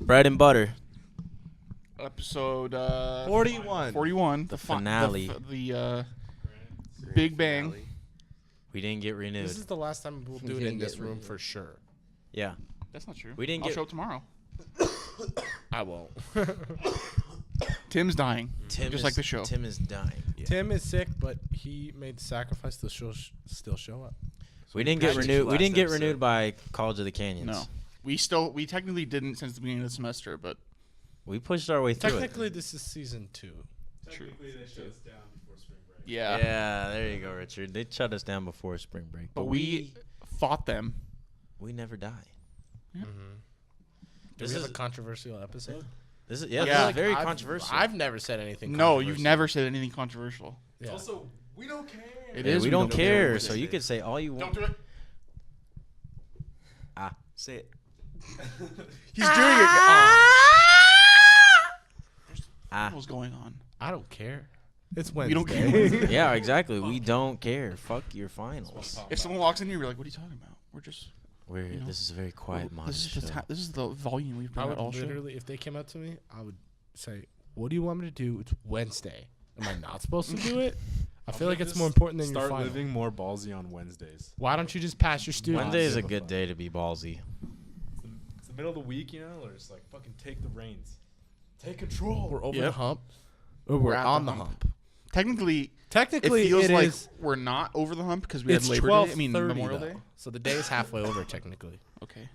Bread and butter. Episode 41. 41. The finale. The Big Bang. We didn't get renewed. This is the last time we'll do it in this room for sure. Yeah. That's not true. We didn't I'll get- show up tomorrow. I won't. Tim's dying. Tim just is, like the show. Tim is dying. Tim is sick, but he made the sacrifice to still show up. We didn't get Patrick's renewed. We last didn't get episode. renewed by College of the Canyons. No. We technically didn't since the beginning of the semester, but We pushed our way through Technically, this is season 2. Technically, they shut us down before spring break. it. yeah. Yeah, there you go, Richard. They shut us down before spring break. But we fought them. we never die. Do This we have is- a controversial episode? This is Yeah. this is Like, very I've- controversial. I've never said anything. No, you've controversial. never said anything controversial. Yeah. Also, we don't care. It Yeah, is. we don't care, What so is you it? could say all you want. Don't do it. Say it. He's doing it. Ah. What's going on? I don't care. It's Wednesday. You don't care. Yeah, exactly. We don't care. Fuck your finals. If someone walks in here, you're like, "What are you talking about?" We're just. We're this is a very quiet, modest show. This is the volume we've I been would at all show. literally, if they came up to me, I would say, "What do you want me to do? It's Wednesday. Am I not supposed to do it? I feel like it's more important than your Start final. living more ballsy on Wednesdays. Why don't you just pass your students? Wednesday is a good day to be ballsy. It's the middle of the week, you know, or just like fucking take the reins. Take control. We're over Yep. the hump. Or we're at on the hump. Technically, it Technically, feels it like is- we're not over the hump because we had It's Labor Day. 12:30. I mean Memorial Day. So the day is halfway over technically. Okay.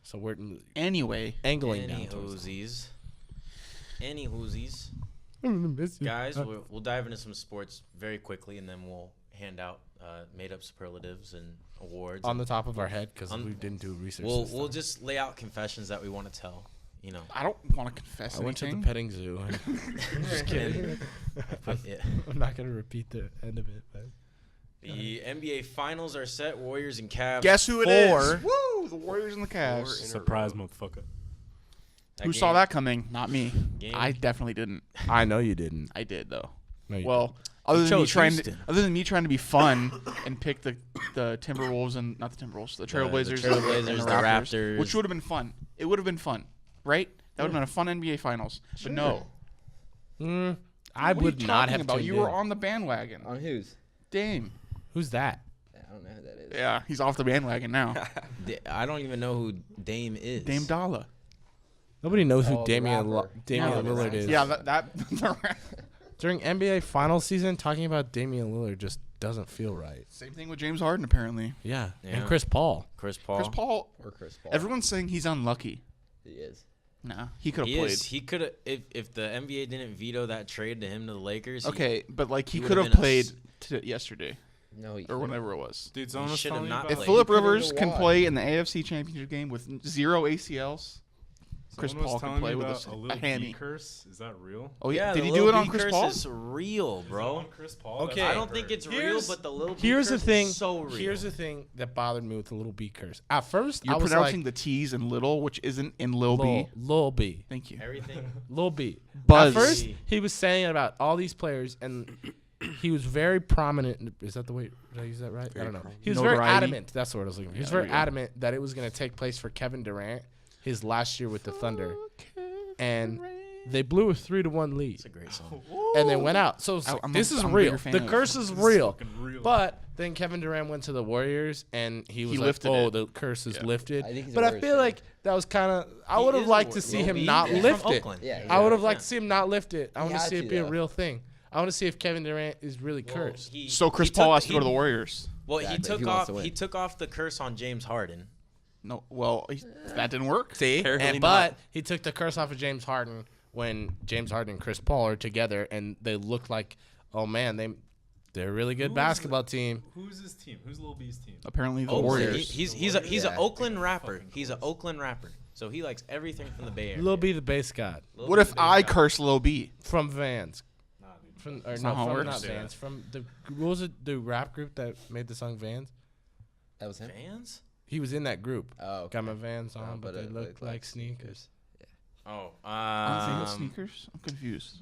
So we're Anyway, angling Any down towards hoosies. Any hoosies. it. Guys, we'll dive into some sports very quickly, and then we'll hand out made-up superlatives and awards. on the top of our head because On- we didn't do research. We'll this we'll time. just lay out confessions that we want to tell. You know. I don't want to confess I went to the anything. petting zoo. And I'm just kidding. Yeah. I'm not gonna repeat the end of it. But The NBA Finals are set. Warriors and Cavs. Guess who it four. is? Woo! The Warriors and the Cavs. Surprise, motherfucker. Who saw that coming? Not me. Game. I definitely didn't. I know you didn't. I did though. No, you Well, other than me chose trying to, Houston. other than me trying to be fun and pick the Timberwolves and not the Timberwolves, the Trailblazers, Trailblazers, and the the Raptors. which would have been fun. It would have been fun, right? That would have been a fun NBA Finals. But no, didn't. I What are would you not talking have. about. tuned You were in. on the bandwagon. On whose? Dame. Who's that? I don't know who that is. Yeah, he's off the bandwagon now. I don't even know who Dame is. Dame Dalla. Nobody knows who Oh, the Damian rapper. Damian Yeah, Lillard is. Yeah, that During NBA final season, talking about Damian Lillard just doesn't feel right. same thing with James Harden apparently. Yeah. Yeah. And Chris Paul. Chris Paul. Chris Paul. Or Chris Paul. Everyone's saying he's unlucky. He is. Nah, he could have He played. is. He could have. If the NBA didn't veto that trade to him to the Lakers. Okay, but like he he could have would've been played a yesterday No, he or whenever it was. Dude, someone was should have telling me not about If played. Philip He could've Rivers been can wide. play in the AFC Championship game with 0 ACLs, Chris someone Paul was can telling play me with about a little hammy. B curse. Is that real? Oh yeah, did the he do Lil it on B Chris curse Paul? is real, Is that bro. on Chris Paul? Okay. I don't think it's real, Here's- but the little B Here's the curse thing. is so real. Here's the thing that bothered me with the little B curse. At first, You're I was pronouncing like, the T's in little, which isn't in Lil B. Lil B. Thank you. everything. Lil B. Buzz. At first, he was saying about all these players, and he was very prominent. Is that the way? Did I use that right? I don't know. He was very Notoriety. adamant. That's what I was looking for. He was very adamant that it was going to take place for Kevin Durant his last year with the Thunder, and they blew a 3-1 lead, It's a great song. and they went out. So it's like, I'm this a- is I'm a real. bigger fan The of curse is This real. fucking real. But then Kevin Durant went to the Warriors, and he was like, lifted "Oh, it. the curse is lifted." I think he's a But I Warriors feel fan. like that was kind of. I He would have is liked a to see Lil him B not is lift from it. Oakland. Yeah, I would have Yeah. liked to see him not lift it. I want to had see it to, be a though. real thing. I want to see if Kevin Durant is really cursed. So Chris Paul has to go to the Warriors. Well, Exactly, he he took wants off. to win. He took off the curse on James Harden. No, well, that didn't work. See, Apparently but not. he took the curse off of James Harden when James Harden and Chris Paul are together, and they look like, oh man, they're a really good Who's basketball team. Who's his team? Who's Lil B's team? Apparently the Oakland. Warriors. He's an Yeah. Oakland rapper. He's an Oakland rapper. So he likes everything from the Bay Area. Lil B, the bass god Lil What B if the bass I guy. curse Lil B? from Vans. Nah, dude. From, or That's no, not how it from works. not Yeah. Vans. From what was it? The rap group that made the song Vans. That was him. Fans? He was in that group. Oh, okay. Got my Vans on, Oh, but they it look looked like sneakers. Oh, I don't think it's sneakers. I'm confused.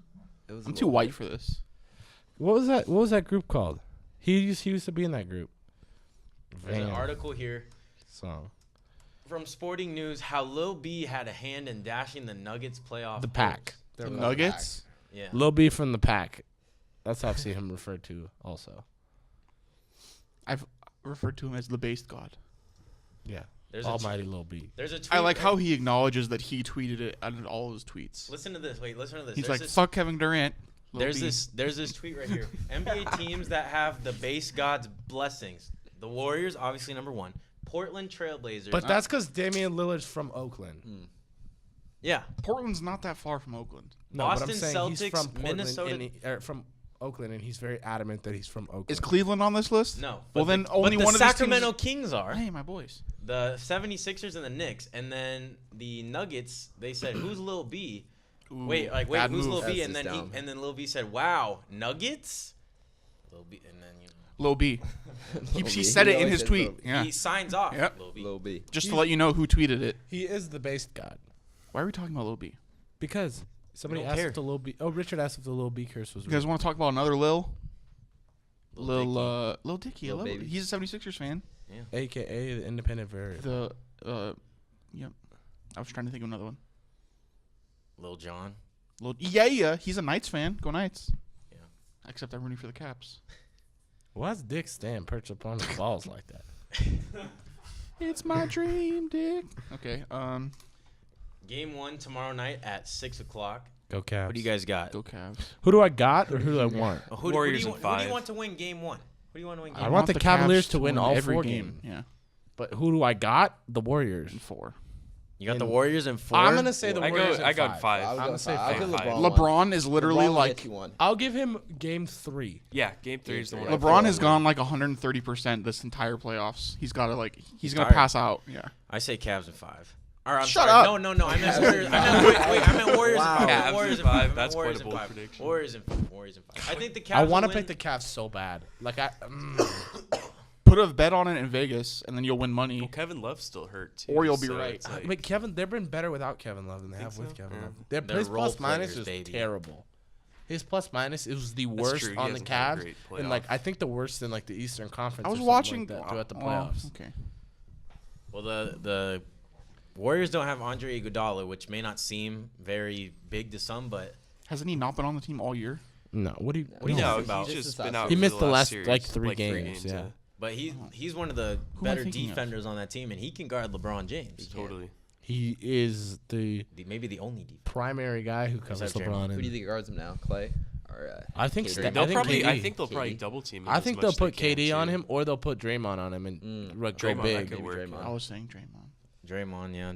It was I'm a too little white bit. for this. What was that? What was that group called? He used to be in that group. There's an Van article here. song. from Sporting News how Lil B had a hand in dashing the Nuggets playoff. The pack. The They're Nuggets. Yeah. Lil B from the pack. That's how I've seen him referred to also. I've referred to him as the based god. Yeah. There's Almighty Lil B. There's a tweet. I like how he acknowledges that he tweeted it out of all his tweets. Listen to this. Wait, listen to this. He's There's like, this, fuck Kevin Durant. Lil There's B. this tweet right here. NBA teams that have the base god's blessings. The Warriors, obviously number 1. Portland Trailblazers. But that's because Damian Lillard's from Oakland. yeah. Portland's not that far from Oakland. No, but I'm Boston saying he's Celtics, from Portland, Minnesota- and from Oakland, and he's very adamant that he's from Oakland. Is Cleveland on this list? No. Well, then the, only but one the of Sacramento these teams. Kings are. Hey, my boys. The 76ers and the Knicks. And then the Nuggets, they said, who's Lil B? Ooh, Wait, bad who's move. Lil B? That's And just then dumb. and then Lil B said, "Wow, Nuggets." Lil B, and then Lil B. He B. said He it in always his says tweet. Lil B. Yeah. he signs off. Yep. Lil B. Lil B. Just to let you know who tweeted it. He is the based god. Why are we talking about Lil B? Because somebody don't asked care. if the Lil B. Oh, Richard asked if the Lil B curse was You guys real. want to talk about another Lil? Lil Dicky. Lil Dicky. I Lil love it. Baby. He's a 76ers fan. AKA the independent variant. Yep. I was trying to think of another one. Lil Jon. Yeah. He's a Knights fan. Go Knights. Yeah. Except I'm rooting for the Caps. Why's Dick Stan perched upon his balls like that? It's my dream, Dick. Okay. Game 1 tomorrow night at 6:00. Go Cavs. What do you guys got? Go Cavs. Who do I got or who do I want? Who, Warriors who, in do you, who do 5. you want to win Game 1? Who do you want to win Game I want the Cavaliers Cavs to win all every 4 game. games. Yeah. But who do I got? The Warriors. And 4. You got the Warriors in 4. I'm gonna say the I Warriors. I got in 5. I was I'm gonna gonna say I'll give five. LeBron. LeBron one. is literally LeBron will like get you one. I'll give him game 3. Yeah, game 3 is the one. Yeah. LeBron has gone like 130% this entire playoffs. He's got to he's gonna tired. pass out. Yeah. I say Cavs in 5. Or, I'm Shut sorry. up. No. I meant Warriors. I meant Warriors Wow. in 5. Cavs Warriors in in 5. 5. I meant That's Warriors quite a in bold 5. prediction. Warriors in 5. I think the Cavs I want to will pick win. the Cavs so bad. Like I. Put a bet on it in Vegas, and then you'll win money. Well, Kevin Love's still hurt too. Or you'll be so right. it's like- But Kevin, they've been better without Kevin Love than they have with so? Kevin Yeah. Love. They're His role plus minus players, is baby. terrible. His plus minus is the worst true. He on the hasn't had a Cavs, great and like playoff. I think the worst in like the Eastern Conference. I was or something watching like that throughout the oh, playoffs. okay. Well, the Warriors don't have Andre Iguodala, which may not seem very big to some, but Hasn't he not been on the team all year? No, what do you? What do you No, think about? he's This just is been not out. He for missed the last, series, like, 3 games, yeah. But he's one of the Who am I better thinking of? defenders on that team, and he can guard LeBron James. Totally. He is the Maybe the only defender. primary guy who covers Besides LeBron. Draymond. Who do you And think guards him now? Clay? Or I think KD? Steph- They'll I think probably. KD. I think they'll probably KD. double team him. I as think much they'll as they put can, KD on too. him, or they'll put Draymond on him and like, go Draymond, that big. could work. Draymond. I was saying Draymond. Draymond, yeah.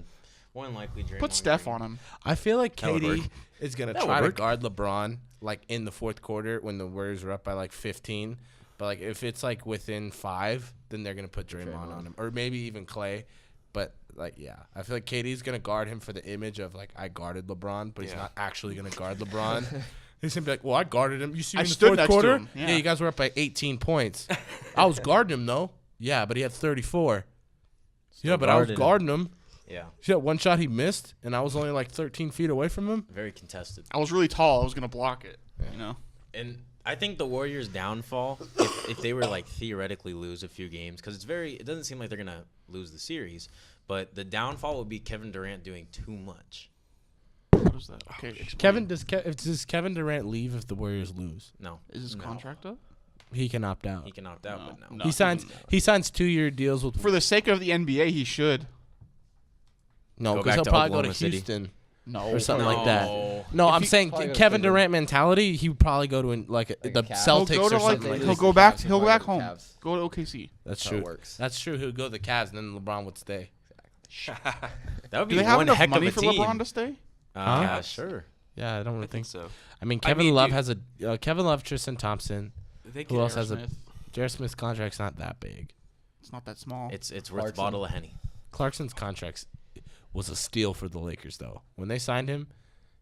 More than likely, Draymond. Put Steph Green. on him. I feel like That would KD work. is gonna That try would to work. guard LeBron like in the fourth quarter when the Warriors are up by like 15. But like if it's like within 5, then they're gonna put Draymond on him, or maybe even Clay. But like yeah, I feel like KD's gonna guard him for the image of like I guarded LeBron, but he's Yeah. not actually gonna guard LeBron. He's gonna be like, well, I guarded him. You see me I in the stood fourth next to quarter? him, Yeah. yeah. You guys were up by 18 points. I was guarding him though. Yeah, but he had 34. Yeah, but I was guarded him. guarding him. Yeah, See that one shot he missed, and I was only like 13 feet away from him. very contested. I was really tall. I was gonna block it. You know. And I think the Warriors' downfall, if they were like theoretically lose a few games, because it doesn't seem like they're gonna lose the series, but the downfall would be Kevin Durant doing too much. What is that? Okay. explain. Does Kevin Durant leave if the Warriors lose? No, Is his contract up? He can opt out. he can opt out, but no. No. He signs 2-year deals with For the sake of the NBA, he should. no, Go because back he'll to probably go Oklahoma to City. Houston No. or something No. like that. No, I'm he- saying Probably go to Kevin Cleveland. Durant mentality. He would probably go to the the Cavs. Celtics He'll go to or like. something like He'll that. go back. Cavs, He'll go he'll back probably home. go to Cavs. Go to OKC. That's How true. it works. That's true. He'll go to the Cavs, and then LeBron would stay. That would Do be they have one enough heck money of a for team. LeBron to stay? Yeah, sure. Yeah, I don't I really think think. so. I mean, I Kevin mean, Love dude- has a Kevin Love, Tristan Thompson. They Who can- else has a? Smith. Jared Smith's contract's not that big. It's not that small. It's worth a Clarkson. bottle of Henny. Clarkson's contract was a steal for the Lakers, though. When they signed him,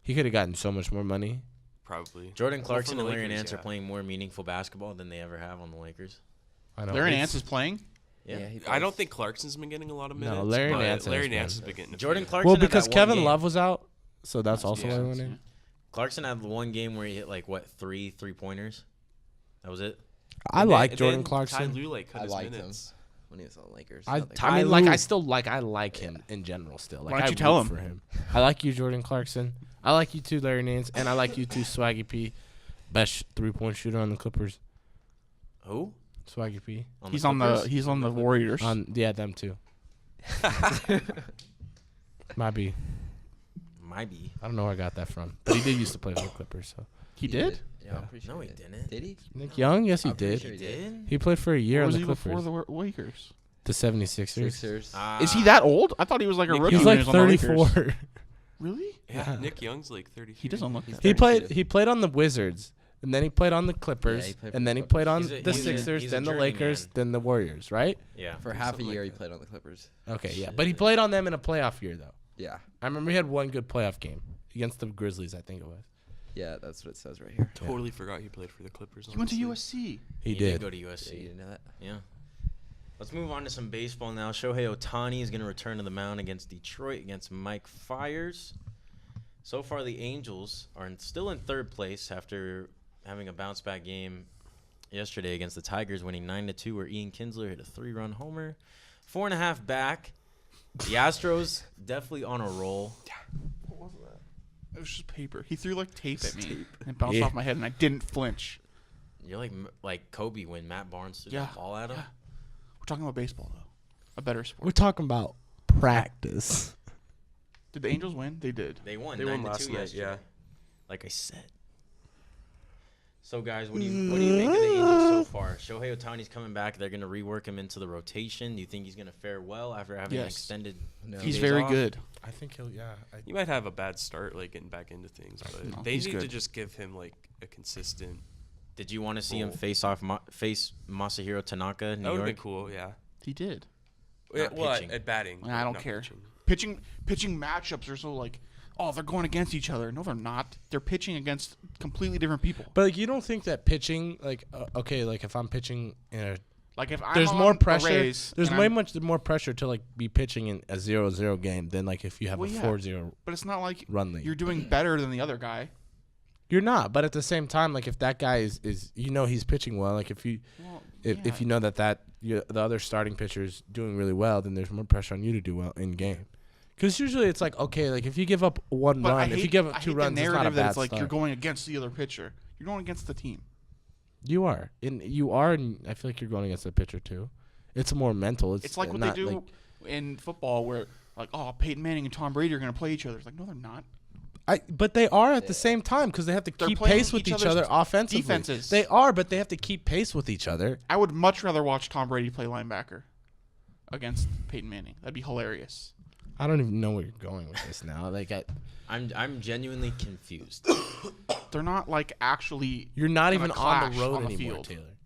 he could have gotten so much more money. Probably. Jordan Well, Clarkson for the and Larry Lakers, Nance are yeah. playing more meaningful basketball than they ever have on the Lakers. I know. Larry It's- Nance is playing. Yeah. he I don't does. think Clarkson's been getting a lot of No, minutes. Larry but Nance Larry has been. Nance has been getting. a Jordan few. Clarkson. Well, had that because one Kevin game. Love was out, so that's also yeah. why he went in. Clarkson had the one game where he hit like what three pointers. That was it. I And like then- Jordan then Clarkson. Ty Lue cut I his liked him. minutes. when he was on the Lakers. I Not mean, like- I like him in general still. Like, Why don't I you tell root him? for him? I like you, Jordan Clarkson. I like you too, Larry Nance, and I like you too, Swaggy P. Best 3-point shooter on the Clippers. Who? Swaggy P. He's on the Warriors. Yeah, them too. Might be. Might be. I don't know where I got that from, but he did used to play for the Clippers. So he did? Yeah, I'm pretty sure No, he didn't. Did he? Nick Young, yes, he I'm pretty did. sure He did? He played for a year Or on was the he before Clippers. the Lakers? The 76ers. Sixers. Is he that old? I thought he was like a Nick rookie. He's when like he was on the Lakers. 34. Really? Yeah, Nick Young's like 33. He doesn't look He's that. He 32. played on the Wizards, and then he played on the Clippers, he played for and the then he played on He's a- the he's a- Sixers, he's a then the journeyman. Lakers, then the Warriors, right? Yeah. For half a something year, like he that. played on the Clippers. Okay, yeah, but he played on them in a playoff year though. Yeah. I remember he had one good playoff game against the Grizzlies, I think it was. Yeah, that's what it says right here. Totally forgot he played for the Clippers. He went to honestly. USC. He did did. go to Yeah, USC. you didn't know that? Yeah. Let's move on to some baseball now. Shohei Ohtani is going to return to the mound against Detroit against Mike Fiers. So far, the Angels are still in third place after having a bounce back game yesterday against the Tigers, winning 9-2, where Ian Kinsler hit a 3-run homer. 4.5 back. The Astros definitely on a roll. What was that? It was just paper. He threw like tape at me and it bounced Yeah. off my head, and I didn't flinch. You're like Kobe when Matt Barnes threw Yeah, that ball at him. yeah. We're talking about baseball though, a better sport. We're talking about practice. Did the Angels win? They did. They won. They won 9-2 last night, yesterday. yeah. Like I said. So guys, what do you make of the Angels so far? Shohei Ohtani's coming back. They're gonna rework him into the rotation. Do you think he's gonna fare well after having an Yes. extended? No. He's days very off? good. I think he'll. Yeah. He might have a bad start, like getting back into things, but No, they he's need to good. just give him like a consistent. Did you want to see him Roll. face Masahiro Tanaka in New That would York? have been cool, yeah. He did. Not Well, pitching. at batting. I don't not care. pitching. Pitching matchups are so like, oh, they're going against each other. No, they're not. They're pitching against completely different people. But like, you don't think that pitching, like, okay, like if I'm pitching in a, Like if I'm there's on more the pressure. Rays There's and way I'm- much more pressure to like be pitching in a 0-0 game than like if you have Well, a yeah. 4-0 but it's not like run lead. you're doing better than the other guy. You're not, but at the same time, like if that guy is he's pitching well. Like if you Well, if you know the other starting pitcher is doing really well, then there's more pressure on you to do well in game. Because usually it's like, okay, like if you give up one But run, if you give I up 2 hate runs, the it's narrative not a that bad it's like start. you're going against the other pitcher. You're going against the team. You are, and I feel like you're going against the pitcher too. It's more mental. It's like what not they do like- in football, where like, oh, Peyton Manning and Tom Brady are going to play each other. It's like, no, they're not. But they are at the same time because they have to They're keep playing pace with each each other's other offensively. defenses. They are, but they have to keep pace with each other. I would much rather watch Tom Brady play linebacker against Peyton Manning. That'd be hilarious. I don't even know where you're going with this now. Like, I'm genuinely confused. They're not like actually. you're not Gonna even on the clash road on the anymore, field. Taylor.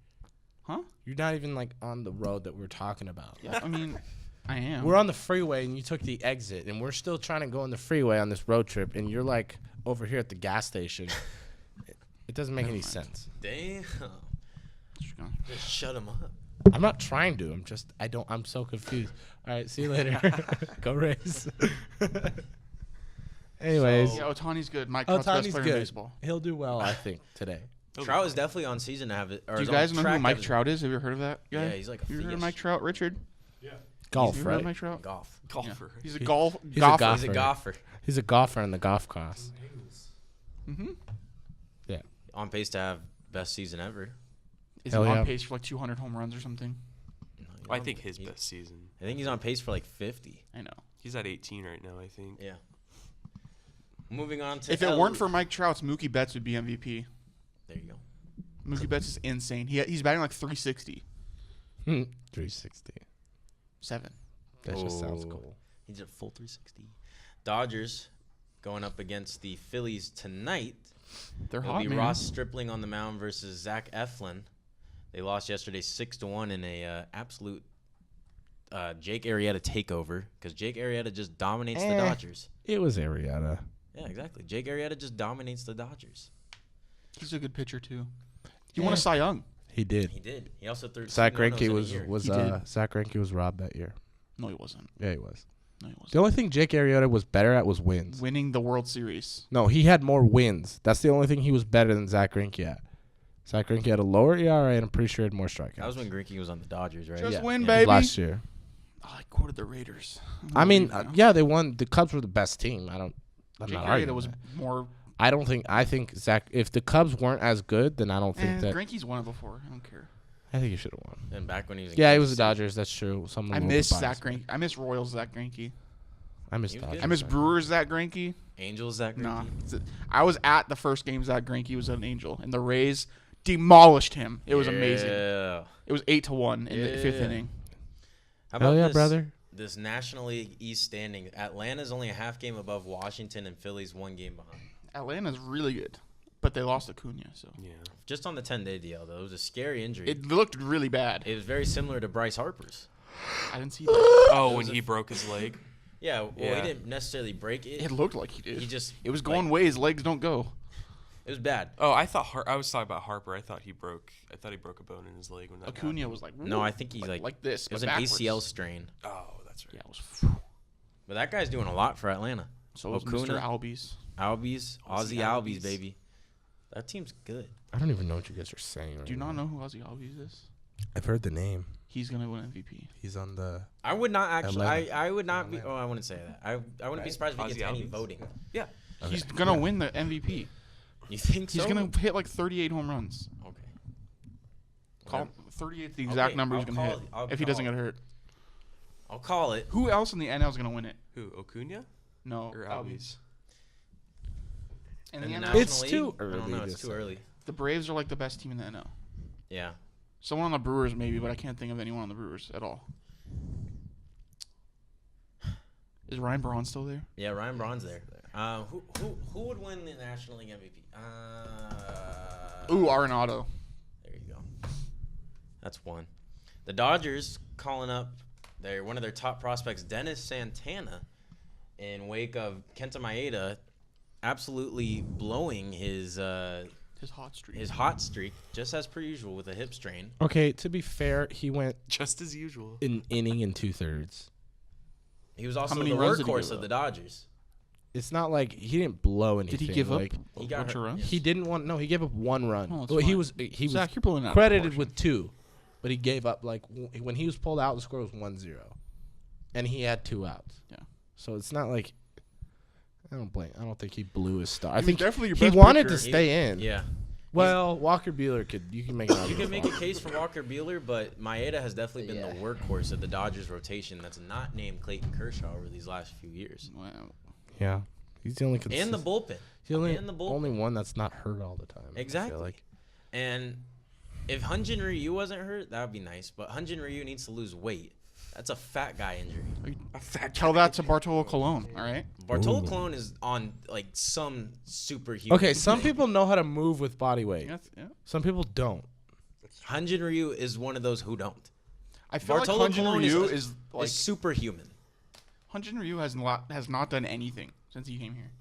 Huh? You're not even like on the road that we're talking about. Yeah, I mean, I am. We're on the freeway and you took the exit, and we're still trying to go on the freeway on this road trip, and you're like over here at the gas station. It doesn't make Never any mind. sense. Damn. Just shut him up. I'm not trying to. I'm so confused. All right, see you later. Go Rays. Anyways, Yeah, Otani's good. Mike Trout's best Ohtani's player in good. baseball. He'll do well, I think, today. Trout is definitely on season to have it. Or Do you is on guys know who track to Mike have it. Trout is? Have you ever heard of that guy? Yeah, he's like a You ever heard of fish. Mike Trout, Richard? Golf, You ever heard of right? Mike Trout? Golf. Yeah. Golfer. He's a He- golf he's a golfer. golfer. He's a golfer. He's a golfer in the golf class. Mm-hmm. Yeah. On pace to have best season ever. Is Hell he on yeah. pace for like 200 home runs or something? I think his best season. I think he's on pace for like 50. I know. He's at 18 right now, I think. Yeah. Moving on to If it weren't for Mike Trout, Mookie Betts would be MVP. there you go. Mookie Betts is insane. He's batting like 360. 360. 7. That just sounds Oh. cool. He's a full 360. Dodgers going up against the Phillies tonight. They're It'll hot, be man. Ross Stripling on the mound versus Zach Eflin. They lost yesterday 6-1 in a absolute Jake Arrieta takeover because Jake Arrieta just dominates the Dodgers. It was Arrieta. Yeah, exactly. Jake Arrieta just dominates the Dodgers. He's a good pitcher too. He won a Cy Young. He did. He did. He also threw Zach 2 no-nos Greinke in a was year. was He did. Zach Greinke was robbed that year. No, he wasn't. Yeah, he was. No, he wasn't. The only thing Jake Arrieta was better at was wins. Winning the World Series. No, he had more wins. That's the only thing he was better than Zach Greinke at. Zach Greinke had a lower ERA, and I'm pretty sure he had more strikeouts. That was when Greinke was on the Dodgers, right? Just win, Yeah. baby. Last year. Oh, I quoted the Raiders. I mean, yeah, they won. The Cubs were the best team. I'm Jake not Arrieta arguing was that. more. I think Zach. If the Cubs weren't as good, then I don't think that. Greinke's won it before. I don't care. I think he should have won. And back when he was in Yeah, he Kansas was the City. Dodgers. That's true. I miss Zach Greinke. I miss Royals Zach Greinke. I miss He was Dodgers. good. I miss Brewers Zach Greinke. Angels, Zach Nah, Greinke. I was at the first game Zach Greinke was an Angel, and the Rays demolished him. It was amazing. Yeah. It was 8-1 in the fifth Yeah. inning. How Hell about yeah, this, brother. This National League East standing? Atlanta's only a half game above Washington, and Philly's 1 game behind. Atlanta's really good, but they lost Acuna, so Yeah. Just on the 10-day DL, though. It was a scary injury. it looked really bad. It was very similar to Bryce Harper's. I didn't see that. Oh, It when was he broke his leg. Yeah, well, Yeah. he didn't necessarily break it. It looked like he did. He just it was going ways legs don't go. It was bad. Oh, I thought I was talking about Harper. I thought he broke a bone in his leg when that Acuna happened. was like, No, I think he like this. It was but an backwards. ACL strain. Oh, that's right. Yeah, it was. But that guy's doing a lot for Atlanta. So was Acuna. Mr. Albies. Albies, Ozzy Ozzy Albies, Albies. baby. That team's good. I don't even know what you guys are saying. Right Do you not now. know who Ozzy Albies is? I've heard the name. He's gonna win MVP. He's on the. I would not actually. 11. I would not be. Atlanta. Oh, I wouldn't say that. I wouldn't be Right? surprised if he Ozzy gets any Albies? voting. Yeah. He's gonna win the MVP. You think He's so? gonna hit like 38 home runs. Okay. Call 38 the exact Okay, number he's I'll gonna call hit it. I'll if he doesn't call get hurt. I'll call it. Who else in the NL is gonna win it? Who? Acuna No, or Albies. Albies? In In the the NL, National It's League? too I don't early know. to It's too say. early. the Braves are like the best team in the NL. Yeah. Someone on the Brewers maybe, but I can't think of anyone on the Brewers at all. Is Ryan Braun still there? Yeah. Ryan Braun's there. Who would win the National League MVP? Ooh, Arenado. There you go. That's one. The Dodgers calling up one of their top prospects, Dennis Santana, in wake of Kenta Maeda absolutely blowing his His hot streak. just as per usual with a hip strain. Okay, to be fair, he went Just as usual. an inning and 2/3. He was also many the runs did he workhorse give of up? the Dodgers. It's not like he didn't blow anything. Did he give like, up He a got bunch of hurt. runs? He didn't want. No, he gave up 1 run. Oh, that's Well, he fine. was Zach, you're blowing out of credited proportion. with 2, but he gave up like when he was pulled out, the score was 1-0, and he had 2 outs. Yeah. So it's not like I don't think he blew his star. He I was think definitely your he best wanted pitcher. to stay in. Yeah. Well, Walker Buehler you can make an You argument can make for a case for Walker Buehler, but Maeda has definitely been Yeah. the workhorse of the Dodgers rotation that's not named Clayton Kershaw over these last few years. Wow. Yeah, he's the only And the bullpen. the only, and the bullpen. only one that's not hurt all the time. I feel Exactly. like. And if Hyun-Jin Ryu wasn't hurt, that would be nice. But Hyun-Jin Ryu needs to lose weight. That's a fat guy injury. Tell that to Bartolo Colon, all right? Bartolo Ooh. Colon is on like some superhuman. Okay, some people know how to move with body weight. Yeah. Some people don't. Hyun-Jin Ryu is one of those who don't. I feel Bartolo like Hyun-Jin Colon Ryu is is like is superhuman. Hyun-Jin Ryu has not done anything since he came here.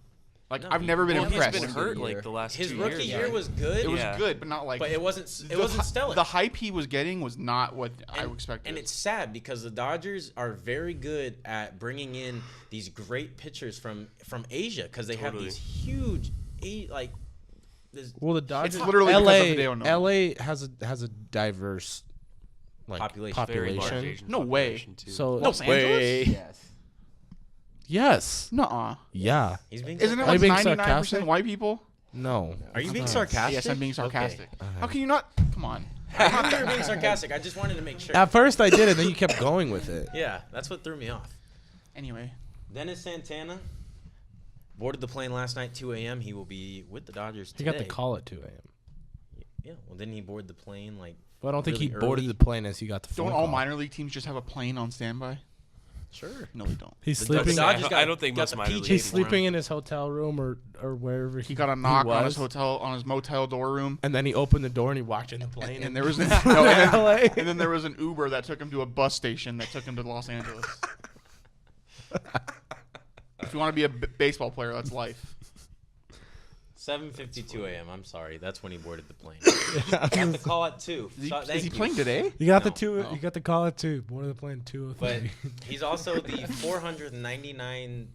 Like No, I've never been Well, he's impressed. been hurt year. like the last His 2 rookie years. year was good. It was Yeah. good, but not like. but it wasn't the stellar. The hype he was getting was not what I And- expected. And it's sad because the Dodgers are very good at bringing in these great pitchers from Asia because they have Totally. these huge, like, this Well, the Dodgers. literally because of Hideo Nomo. LA has a diverse like Population. Very large population. Asian No way. population, too. So Los Angeles? Yes. yes, Nuh-uh. yeah, He's being Isn't it Are you like being 99% sarcastic? white people? no. Are you being not. sarcastic? Yes, I'm being sarcastic. Okay. How can you not? Come on. I knew you were being sarcastic. I just wanted to make sure. At first I did, and then you kept going with it. Yeah, that's what threw me off. Anyway, Dennis Santana boarded the plane last night, 2 a.m. He will be with the Dodgers He today. got the call at 2 a.m. Yeah, well, didn't he board the plane like? Well, I don't think really he boarded early? the plane as he got the phone don't all call. minor league teams just have a plane on standby? Sure. No, they don't. He's The sleeping. Dodgers I got- don't think got most the minor PJ league He's teams for him. sleeping in his hotel room or wherever He got a knock on his was. motel door room. And then he opened the door and he walked in the plane. And there was no, and, LA. then, and then there was an Uber that took him to a bus station that took him to Los Angeles. If you want to be a baseball player, that's life. 7:52 a.m. I'm sorry, that's when he boarded the plane. Got the call at 2. Is he, So, is thank he you. playing today? You got No. the two. Oh. You got the call at 2. Boarded the plane 2:03. But he's also the 499th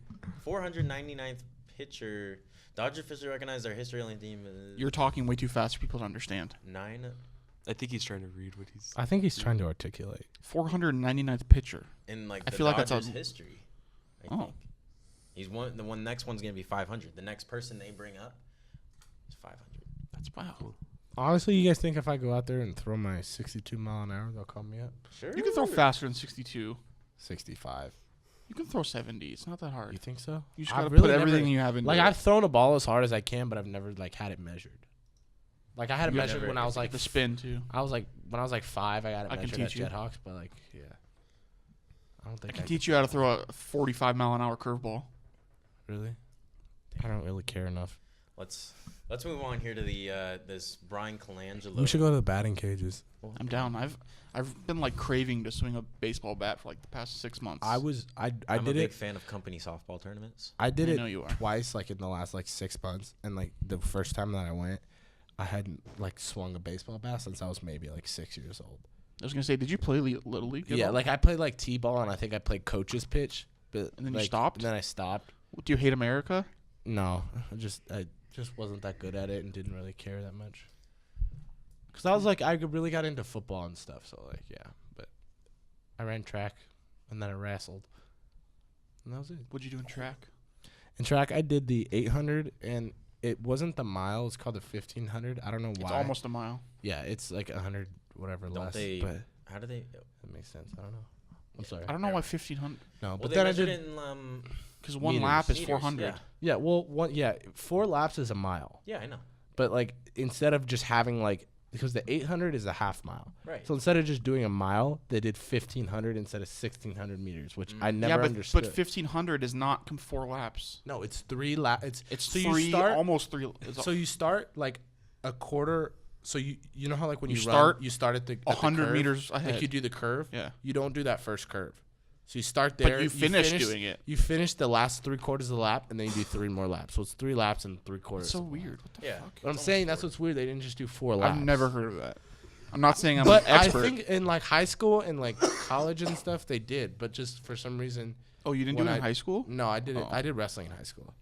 pitcher. Dodgers officially recognize their history-only team. You're talking way too fast for people to understand. 9. I think he's trying to read what he's. I think he's trying to articulate. 499th pitcher. In like I the feel like Dodgers that's a- history. I Oh. think. He's one. The next one's gonna be 500. The next person they bring up is 500. That's wow. Honestly, you guys think if I go out there and throw my 62 mile an hour, they'll call me up? Sure. You can throw faster than 62. 65. You can throw 70. It's not that You hard. think so? You just I've gotta really put everything never- you have in. Like I've thrown a ball as hard as I can, but I've never like had it measured. Like I had it You measured never- when I was like the spin too. I was like when I was like 5. I got it I can measured at teach you. Jethawks, but like yeah, I don't I think can teach you how to throw a 45-mile-an-hour curveball. Really. I don't really care enough. Let's move on here to the this Brian Colangelo. We should go to the batting cages. I'm down. I've been like craving to swing a baseball bat for like the past 6 months. I I'm did a big it. fan of company softball tournaments. I did I it know you are. twice, like in the last like 6 months, and like the first time that I went, I hadn't like swung a baseball bat since I was maybe like 6 years old. I was gonna say, did you play Little League? at Yeah, all? like I played like t-ball, and I think I played coach's pitch, but And then you like, stopped? And then I stopped. Do you hate America? No, I just wasn't that good at it and didn't really care that much. Cause I was like I really got into football and stuff, so like yeah, but I ran track, and then I wrestled, and that was it. What'd you do in track? In track, I did the 800, and it wasn't the mile. It's called the 1500. I don't know why. It's almost a mile. Yeah, it's like 100 whatever Don't less. they? But How do they? that makes sense. I don't know. I'm sorry. I don't know why 1500. No, Well, but they then I measured did. it in Because one Meters. lap is meters, 400. Yeah. Yeah, well, 4 laps is a mile. Yeah, I know. But like instead of just having like because the 800 is a half mile. Right. So instead of just doing a mile, they did 1500 instead of 1600 meters, which I never Yeah, but understood. 1500 is not 4 laps. No, it's 3 laps. It's so three, you start almost 3. It's so you start like a quarter. So you know how like when You you, start run, you start at the 100 curve? meters ahead. Like you do the curve. Yeah. You don't do that first curve. So you start there. But you finish doing it. You finish the last 3/4 of the lap, and then you do 3 more laps. So it's 3 laps and 3/4. It's so weird. What the Yeah. fuck? But I'm saying that's what's weird. They didn't just do 4 laps. I've never heard of that. I'm not saying I'm But an expert. I think in like high school and like college and stuff, they did. But just for some reason, Oh, you didn't do when it in I- high school? no, I did it. Oh. I did wrestling in high school.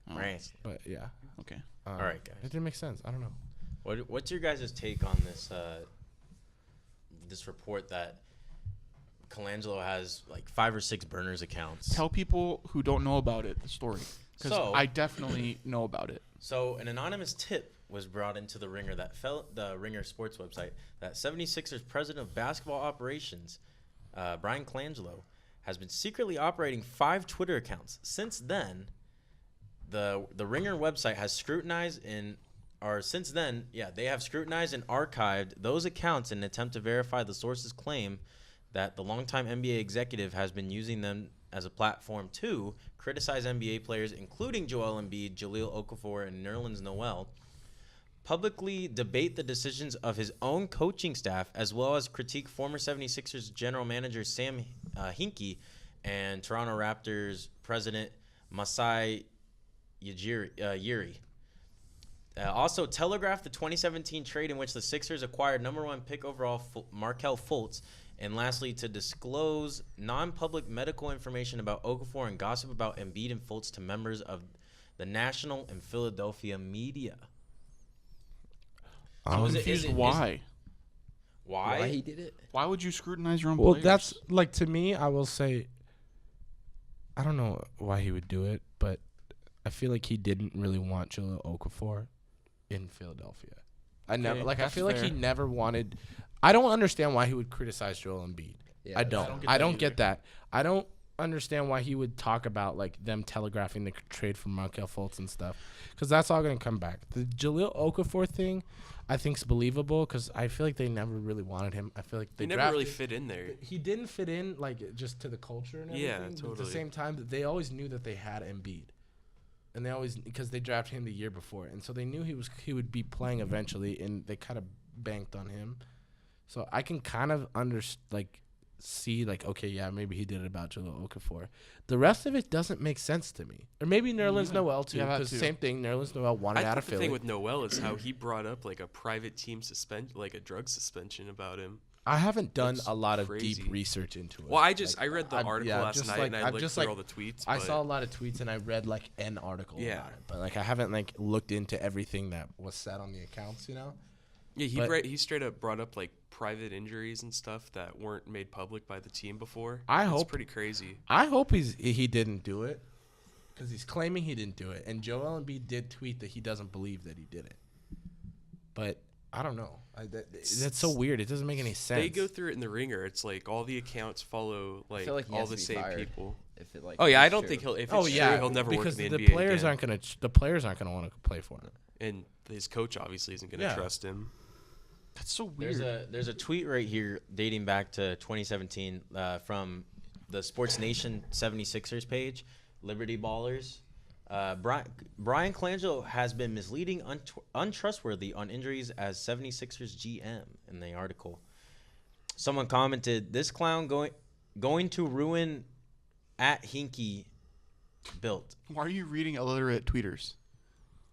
Right. But yeah. Okay. All right, guys. It didn't make sense. I don't know. What's your guys' take on this this report that Colangelo has like 5 or 6 burners accounts? Tell people who don't know about it the story. Because So- I definitely know about it. So an anonymous tip was brought into the Ringer the Ringer Sports website that 76ers president of basketball operations, Brian Colangelo, has been secretly operating 5 Twitter accounts. Since then, the Ringer website has scrutinized they have scrutinized and archived those accounts in an attempt to verify the source's claim that the longtime NBA executive has been using them as a platform to criticize NBA players, including Joel Embiid, Jahlil Okafor, and Nerlens Noel, publicly debate the decisions of his own coaching staff, as well as critique former 76ers general manager Sam Hinkie and Toronto Raptors president Masai Ujiri. Also telegraphed the 2017 trade in which the Sixers acquired number 1 pick overall Markelle Fultz. And lastly, to disclose non-public medical information about Okafor and gossip about Embiid and Fultz to members of the national and Philadelphia media. So is it- Why? Why? he did it? Why would you scrutinize your own Well, players? that's like to me. I will say, I don't know why he would do it, but I feel like he didn't really want Jahlil Okafor in Philadelphia. I never Okay, like. I that's feel like he fair. never wanted. I don't understand why he would criticize Joel Embiid. Yeah, I that's- don't. get I that don't get that. I don't understand why he would talk about like them telegraphing the trade for Markelle Fultz and stuff, because that's all gonna come back. The Jahlil Okafor thing, I think, is believable because I feel like they never really wanted him. I feel like they He never really drafted- fit in there. He didn't fit in like just to the culture and everything. Yeah, But at the totally. same time, they always knew that they had Embiid, and they always because they drafted him the year before, and so they knew he would be playing eventually, and they kind of banked on him. So I can kind of see like, okay, yeah, maybe he did it about Jahlil Okafor. The rest of it doesn't make sense to me. Or maybe Nerlens Noel too, Yeah, that because too. same thing. Nerlens Noel wanted I out think of the Philly. thing with Noel is how he brought up like a private team like a drug suspension about him. I haven't done That's a lot of crazy. deep research into it. Well, I read the I've- article yeah, last just night like- and I I've looked just through like- all the tweets. I but saw a lot of tweets and I read like an article Yeah. about it, but like I haven't like looked into everything that was said on the accounts. You know. Yeah, but- he straight up brought up like private injuries and stuff that weren't made public by the team before. I It's hope- pretty crazy. I hope he didn't do it, because he's claiming he didn't do it, and Joel Embiid did tweet that he doesn't believe that he did it. But I don't know. That's so weird. It doesn't make any sense. They go through it in the ringer. It's like all the accounts follow I like, feel like he all has the to be same fired people. if it like. Oh yeah, is I don't true. think he'll. If Oh it's yeah, true, he'll never work because in the NBA players again. aren't gonna. The players aren't gonna want to play for him. And his coach obviously isn't going to Yeah. trust him. That's so weird. There's a tweet right here dating back to 2017 from the Sports Nation 76ers page, Liberty Ballers. Brian Colangelo has been misleading, untrustworthy on injuries as 76ers GM in the article. Someone commented, "This clown going to ruin at Hinkie built." Why are you reading illiterate tweeters?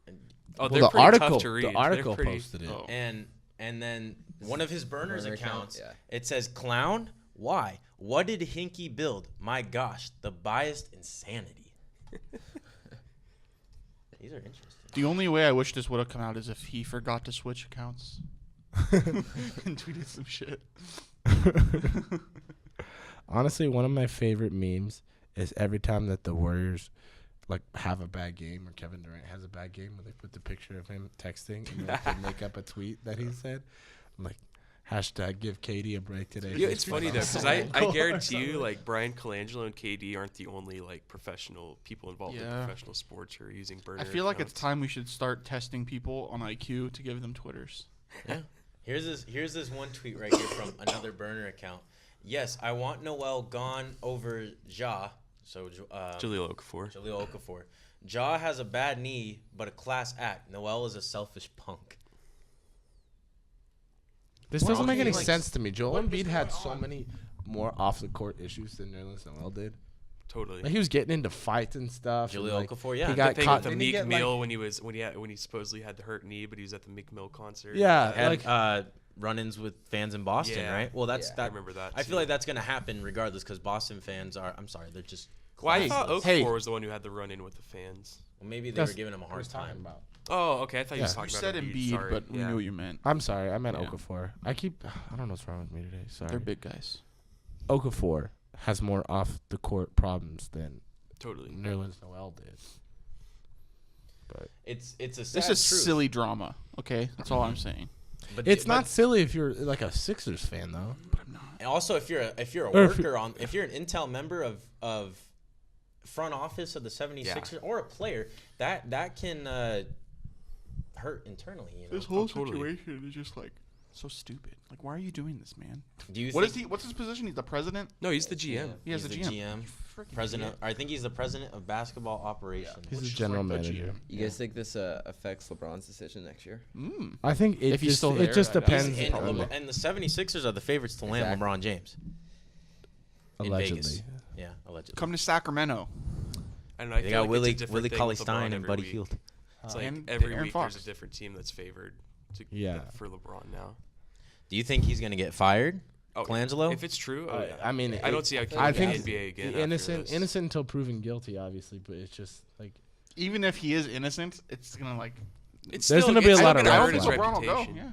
Oh, Well, they're the pretty article, tough to read. the They're article pretty- posted it. Oh. And then one of his burners Burner account, accounts, yeah. it says, "Clown? Why? What did Hinkie build? My gosh, the biased insanity." These are interesting. The only way I wish this would have come out is if he forgot to switch accounts and tweeted some shit. Honestly, one of my favorite memes is every time that the Warriors like have a bad game or Kevin Durant has a bad game, where they put the picture of him texting and then they make up a tweet that he said. I'm like, hashtag give KD a break today. Yeah, it's funny though, because I Or guarantee you, something. like Brian Colangelo and KD aren't the only like professional people involved in Yeah. professional sports who are using burner. I feel like it's accounts. time we should start testing people on IQ to give them Twitters. Yeah. Here's this one tweet right here from another burner account. "Yes, I want Noel gone over Ja." So Jaleel Okafor. Jaleel Okafor. "Ja has a bad knee, but a class act. Noel is a selfish punk." This doesn't make Okay, any like, sense to me. Joel Embiid had so many more off the court issues than Nerlens Noel did. Totally. Like, he was getting into fights and stuff. and, Jaleel like, Okafor, yeah. he The got The thing caught. with the didn't he Meek get, like- Mill when he supposedly had the hurt knee, but he was at the Meek Mill concert. Yeah, Had like run-ins with fans in Boston, Yeah. right? Well, that's Yeah. that. I remember that, I too. feel like that's gonna happen regardless because Boston fans are. I'm sorry, they're just. Well, I thought classless. Okafor Hey. was the one who had the run-in with the fans. Well, maybe they That's were giving him a what hard he's talking time. about. Oh, okay. I thought you Yeah. was You talking said about Embiid, Sorry. but we yeah. knew what you meant. I'm sorry. I meant Yeah. Okafor. I don't know what's wrong with me today. Sorry. They're big guys. Okafor has more off the court problems than Totally. Nerlens Noel did. But It's a sad This is truth. silly drama. Okay, that's all I'm saying. But it's but not silly if you're like a Sixers fan though. Also, if you're a Or if worker on, if you're an Intel member of front office of the 76ers or a player, that can hurt internally. You know. This whole totally. situation is just like so stupid. Like, why are you doing this, man? Do you What think is he? What's his position? He's the president. No, he's the GM. He has he's a the GM. GM, Freaking president? GM. I think he's the president of basketball operations. He's Which the is general like the manager. GM. You guys think this affects LeBron's decision next year? I think it If he's just, still it there, just I doubt it. depends And, on the, and the 76ers are the favorites to land Exactly. LeBron James. in allegedly. Vegas. Yeah, allegedly. Come to Sacramento. I don't know. I They feel got like it's a Willie different Willie thing Cauley with LeBron Stein and every Buddy week. Hield. It's like And every Aaron week Fox. there's a different team that's favored Yeah. for LeBron now. Do you think he's gonna get fired, Oh, Colangelo? If it's true, oh, yeah. I mean, I don't see how he I can think get NBA again. the after innocent this. innocent until proven guilty, obviously. But it's just like Even if he is innocent, it's gonna like. It's There's still- gonna be a it's lot still of gonna I red hurt don't his think flags. LeBron will go. reputation. Yeah.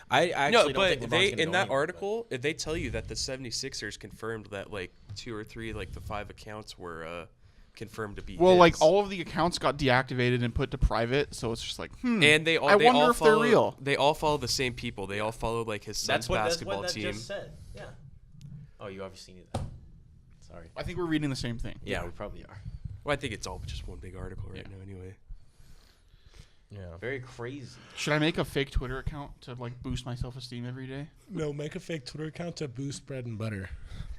I actually No, don't but think LeBron's they gonna in go that anywhere, article they tell you that the 76ers confirmed that like 2 or 3 like the 5 accounts were confirmed to be Well, like his. all of the accounts got deactivated and put to private, so it's just like, and they all I they wonder all if they're follow, real. They all follow the same people. They all follow like his son's That's basketball what that team. just said. Yeah. Oh, you obviously knew that. Sorry. I think we're reading the same thing. Yeah, we probably are. Well, I think it's all just one big article right Yeah. now anyway. yeah. Very crazy. Should I make a fake Twitter account to like boost my self-esteem every day? No, make a fake Twitter account to boost bread and butter.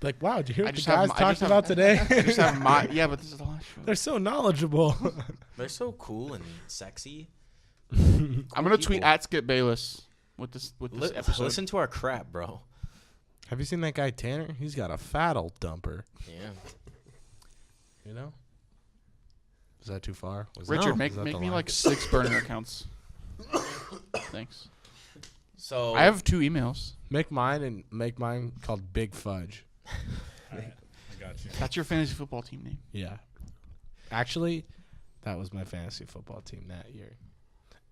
Like, wow, did you hear I what the just have guys m- I talked just have- about today? I just have my but this is the last show. They're so knowledgeable. They're so cool and sexy. I'm gonna tweet people. at Skip Bayless with this episode. Listen to our crap, bro. Have you seen that guy Tanner? He's got a fat old dumper. Yeah. You know? Is that too far? Was Richard, that- make is that make the me line? like 6 burner accounts. Thanks. So I have 2 emails. Make mine called Big Fudge. I got you. That's your fantasy football team name. Yeah. Actually, that was my fantasy football team that year.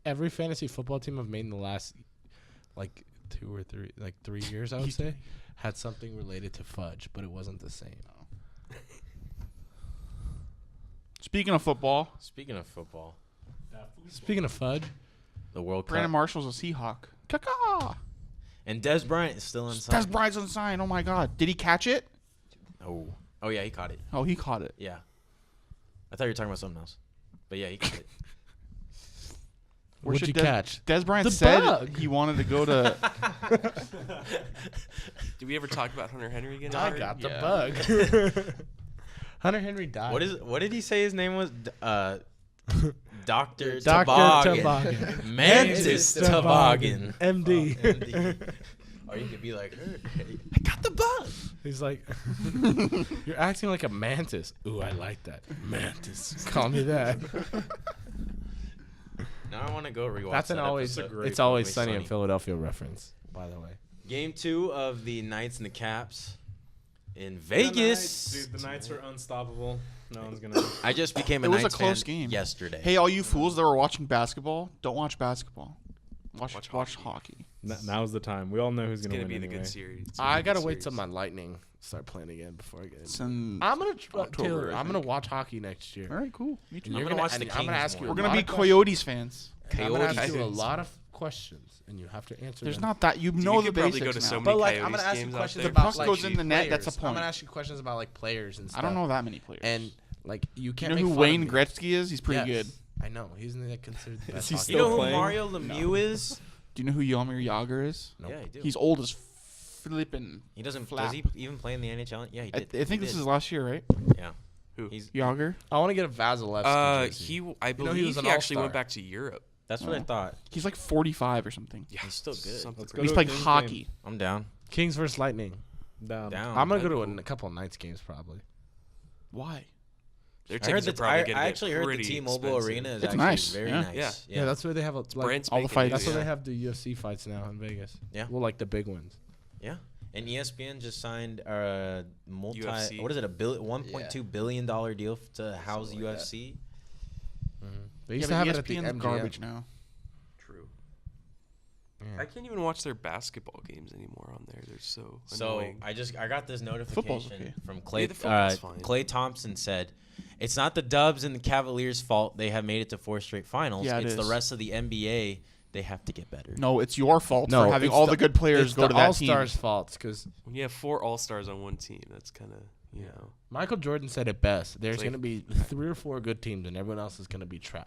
Every fantasy football team I've made in the last, 3 years, I would say, had something related to fudge, but it wasn't the same. Speaking of football, speaking of football, Speaking of fudge, the World Cup, Brandon Marshall's a Seahawk. Caca. and Des Bryant is still Des inside. Bryant's on sign. Oh my God. Did he catch it? Oh yeah, he caught it. Oh, he caught it. Yeah, I thought you were talking about something else, but yeah, he caught it. Where what'd should you catch? Des Bryant The said bug. he wanted to go to. Did we ever talk about Hunter Henry again? I already? got the Yeah. bug. Hunter Henry died. What did he say his name was? Dr. Dr. Toboggan. Toboggan. Mantis Toboggan. MD. MD. Or you could be like, I got the bug. He's like, you're acting like a mantis. Ooh, I like that. Mantis. Call me that. Now I want to go rewatch That's an that always, episode. it's always sunny in Philadelphia reference, by the way. Game 2 of the Knights and the Caps in The Vegas. Knights, dude, the Knights are unstoppable. No one's gonna. I just became a It was a Knights close fan game. yesterday. Hey, all you fools that were watching basketball, don't watch basketball. Watch Watch hockey. Now's the time. We all know who's It's gonna gonna win be the anyway. good series. It's gonna I be the gotta good wait till series. my Lightning start playing again before I get It's into it. in I'm gonna October, Taylor, I I'm gonna think. watch hockey next year. All right, cool. Me And too. I'm you're gonna watch and the I'm gonna Kings ask you. more. a We're gonna lot be of questions. Coyotes fans. And I'm gonna ask you a Coyotes. lot of questions, and you have to answer. There's them. not that you Dude, know you the could probably basics go to now. so many But like, I'm Coyotes gonna ask you games out questions there. The about puck like goes in the net, players. that's a I'm point. gonna ask you questions about like players and stuff. I don't know that many players. And like, you you can't know make who fun Wayne of me. Gretzky is? He's pretty Yes. good. I know. He's not considered the best he hockey You know still who playing? Mario Lemieux is? Do you know who Yomir Yager is? Nope. Yeah, I do. He's old as flippin'. He doesn't. flap. Does he even play in the NHL? Yeah, he I, did. I think He this did. is last year, right? Yeah. Who? He's. Yager. I want to get a Vasilevsky jersey. I You know, believe he was an he actually went all-star. back to Europe. That's what I Oh. thought. He's like 45 or something. Yeah, He's still good. something Let's But go he's to a playing Kings hockey. I'm down. Kings versus Lightning. Down. Down. I'm gonna That'd go be to cool. a couple of Knights games probably. Why? Their I heard tickets are that. probably I gonna actually get heard the pretty T-Mobile expensive. Arena is It's actually nice, very yeah. nice. Yeah, that's where they have It's like brand all the spanking fights. new, that's where yeah. they have the UFC fights now in Vegas. Yeah. Well, like the big ones. Yeah. And ESPN just signed a UFC. what is it, $1.2 billion deal to house Something like that. UFC. They Yeah, used but to have it at the ESPN's MGM. garbage now. True. Yeah. I can't even watch their basketball games anymore on there. They're so So annoying. I got this Football's notification okay. from Clay. the football's fine. Clay Thompson said, "It's not the Dubs and the Cavaliers' fault they have made it to 4 straight finals. Yeah, it it's the is. rest of the NBA. They have to get better." No, it's your fault No, for having it's all the good players It's go the to that All-Stars team. faults because When you have 4 All-Stars on one team, that's kind of, you know. Michael Jordan said it best. There's It's going like- to be 3 or 4 good teams, and everyone else is going to be trash.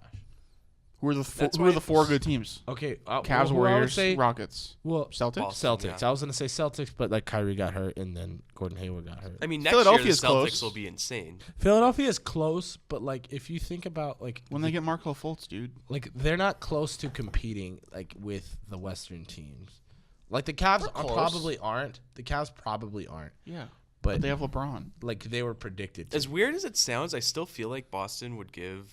Who are That's the why 4 good teams? Okay, Cavs, who I would Warriors, say, Rockets, well, Celtics. Boston. Celtics. Yeah. I was going to say Celtics, but like Kyrie got hurt, and then Gordon Hayward got hurt. I mean, next year the Philadelphia's Celtics close. will be insane. Philadelphia is close, but like if you think about like When they get Markelle Fultz, dude. like they're not close to competing like with the Western teams. Like the Cavs They're close. probably aren't. The Cavs probably aren't. Yeah. But But they have LeBron. like they were predicted to. As weird as it sounds, I still feel like Boston would give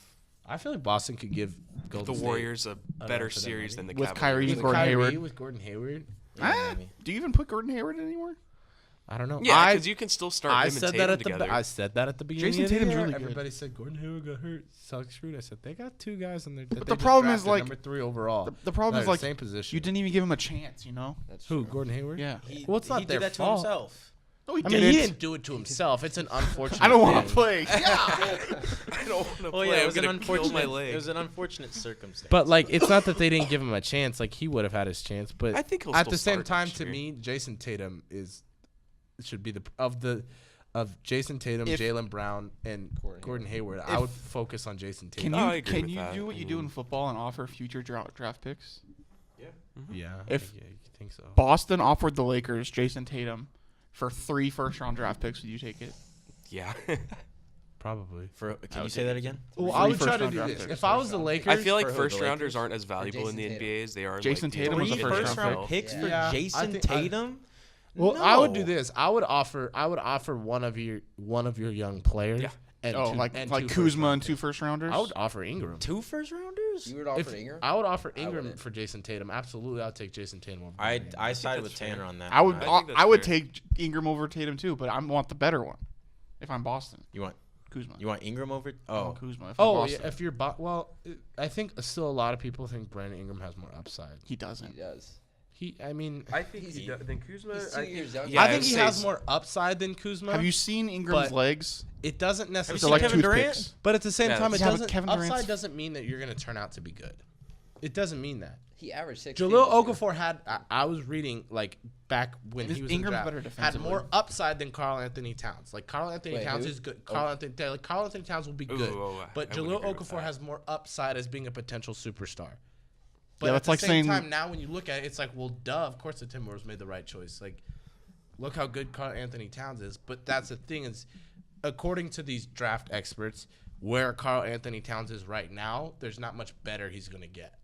I feel like Boston could give the Golden State Warriors a better for them, series maybe. than the With Cavaliers. Kyrie with and Gordon Kyrie, Hayward. with Gordon Hayward. Ah, maybe. do you even put Gordon Hayward anymore? I don't know. Yeah, because you can still start I him and said Tatum that at together. I said that at the beginning. Jason of the Tatum's year. really good. Everybody said Gordon Hayward got hurt. Celtics screwed. I said they got 2 guys in there. But the problem is, like, number 3 overall. The problem They're is the like same position. you didn't even give him a chance, you know? That's Who? true. Gordon Hayward? Yeah. Well, it's not he their did that fault. to himself. No, he I mean, didn't. he didn't do it to himself. It's an unfortunate. I don't want to thing. play. I don't want to Well, play. yeah, it I'm was an gonna kill my unfortunate. leg. It was an unfortunate circumstance. But like, it's not that they didn't give him a chance. Like he would have had his chance. But I think he'll at still the same start time, next to year. me, Jason Tatum should be of Jason Tatum, If- Jaylen Brown, and Gordon Hayward. I If- would focus on Jason Tatum. Can Oh, I you agree can with you that. do what you do in football and offer future draft picks? Yeah. If- I think so. Boston offered the Lakers Jason Tatum for 3 first-round draft picks. Would you take it? Yeah. Probably. Can you say that again? Well, Three I would try to first-round do draft this. picks. If I was the Lakers, I feel like For who, first the rounders Lakers? aren't as valuable in Jason the Tatum. NBA as they are. in, Jason like, the Tatum was a NBA. First first-round round pick. picks Yeah. for Yeah, Jason I think- Tatum. well, I would do No. this. I would offer one of your young players, Yeah. and Oh, two, like and like two Kuzma and first-round 2 first rounders. picks. I would offer Ingram. 2 first rounders? You would offer Ingram? I would offer I Ingram wouldn't. for Jason Tatum. Absolutely, I'll take Jason Tatum over. I Brandon. I sided that's with Tanner fair. on that. I would I think that's I would fair. take Ingram over Tatum too, but I want the better one. If I'm Boston, You want Kuzma. Ingram over? Oh, Oh, Kuzma. If I'm Oh, Boston. yeah, if you're I think still a lot of people think Brandon Ingram has more upside. He He doesn't. does. I mean, I think he does. Then Kuzma. He's 2 years younger. Yeah, I I think would he say has s- more upside than Kuzma. Have you seen Ingram's But- legs? It doesn't Have you necessarily. seen They're like Kevin Durant? toothpicks. But at the same Yeah, time, it yeah, but doesn't. Kevin Upside Durant's- doesn't mean that you're going to turn out to be good. It doesn't mean that. He averaged 6. Jaleel Okafor had. I was reading like back when Is he was Ingram's in the better draft, had defensively? more upside than Carl Anthony Towns. Like Carl Anthony Wait, Towns who? is good. Carl Anthony Towns will be Ooh, good. oh, But I would Jaleel agree with Okafor that. has more upside as being a potential superstar. But Yeah, at that's the like same saying- time, now when you look at it, it's like, well, duh, of course the Timberwolves made the right choice. Like, look how good Carl Anthony Towns is. But that's the thing is, according to these draft experts, where Carl Anthony Towns is right now, there's not much better he's going to get.